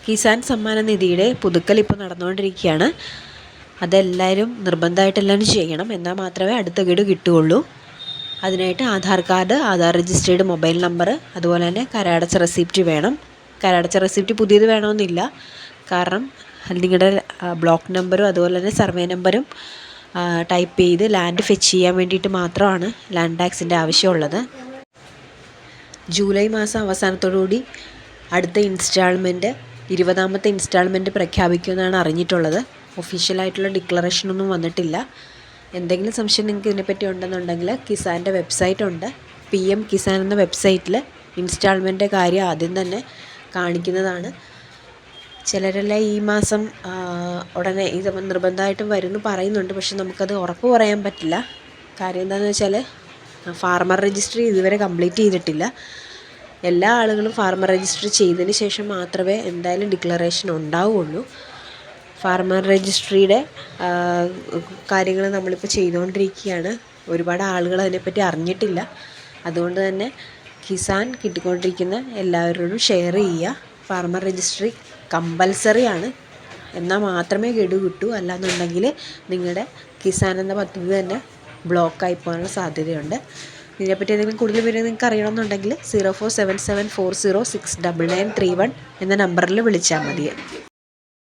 കിസാൻ സമ്മാന നിധിയുടെ പുതുക്കൽ ഇപ്പോൾ നടന്നുകൊണ്ടിരിക്കുകയാണ്. അതെല്ലാവരും നിർബന്ധമായിട്ടെല്ലാവരും ചെയ്യണം. എന്നാൽ മാത്രമേ അടുത്ത ഗഡു കിട്ടുകയുള്ളൂ. അതിനായിട്ട് Aadhaar card, Aadhaar registered mobile number, അതുപോലെ തന്നെ കരമടച്ച റെസിപ്റ്റ് വേണം. കരമടച്ച റെസിപ്റ്റ് പുതിയത് വേണമെന്നില്ല. കാരണം നിങ്ങളുടെ ബ്ലോക്ക് നമ്പറും അതുപോലെ തന്നെ സർവേ നമ്പറും ടൈപ്പ് ചെയ്ത് ലാൻഡ് ഫെച്ച് ചെയ്യാൻ വേണ്ടിയിട്ട് മാത്രമാണ് ലാൻഡ് ടാക്സിൻ്റെ ആവശ്യമുള്ളത്. ജൂലൈ മാസം അവസാനത്തോടുകൂടി അടുത്ത ഇൻസ്റ്റാൾമെൻറ്റ് 20ാമത്തെ ഇൻസ്റ്റാൾമെൻറ്റ് പ്രഖ്യാപിക്കുമെന്നാണ് അറിഞ്ഞിട്ടുള്ളത്. ഒഫീഷ്യലായിട്ടുള്ള ഡിക്ലറേഷനൊന്നും വന്നിട്ടില്ല. എന്തെങ്കിലും സംശയം നിങ്ങൾക്ക് ഇതിനെപ്പറ്റി ഉണ്ടെന്നുണ്ടെങ്കിൽ കിസാൻ്റെ വെബ്സൈറ്റ് ഉണ്ട്. PM കിസാൻ എന്ന വെബ്സൈറ്റിൽ ഇൻസ്റ്റാൾമെൻറ്റ് കാര്യം ആദ്യം തന്നെ കാണിക്കുന്നതാണ്. ചിലരെല്ലാം ഈ മാസം ഉടനെ ഇത് നിർബന്ധമായിട്ടും വരുമെന്ന് പറയുന്നുണ്ട്. പക്ഷെ നമുക്കത് ഉറപ്പ് പറയാൻ പറ്റില്ല. കാര്യം എന്താണെന്ന് വെച്ചാൽ ഫാർമർ രജിസ്ട്രി ഇതുവരെ കംപ്ലീറ്റ് ചെയ്തിട്ടില്ല. എല്ലാ ആളുകളും ഫാർമർ രജിസ്റ്റർ ചെയ്തതിന് ശേഷം മാത്രമേ എന്തായാലും ഡിക്ലറേഷൻ ഉണ്ടാവുകയുള്ളൂ. ഫാർമർ രജിസ്ട്രിയുടെ കാര്യങ്ങൾ നമ്മളിപ്പോൾ ചെയ്തുകൊണ്ടിരിക്കുകയാണ്. ഒരുപാട് ആളുകൾ അതിനെപ്പറ്റി അറിഞ്ഞിട്ടില്ല. അതുകൊണ്ട് തന്നെ കിസാൻ കിട്ടിക്കൊണ്ടിരിക്കുന്ന എല്ലാവരോടും ഷെയർ ചെയ്യുക. ഫാർമർ രജിസ്ട്രി കമ്പൽസറി ആണ്. എന്നാൽ മാത്രമേ ഗഡു കിട്ടൂ. അല്ലാന്നുണ്ടെങ്കിൽ നിങ്ങളുടെ കിസാൻ എന്ന പദ്ധതി തന്നെ ബ്ലോക്കായി പോകാനുള്ള സാധ്യതയുണ്ട്. ഇതിനെപ്പറ്റി എന്തെങ്കിലും കൂടുതൽ വിവരം നിങ്ങൾക്ക് അറിയണമെന്നുണ്ടെങ്കിൽ 047740699931 എന്ന നമ്പറിൽ വിളിച്ചാൽ മതി.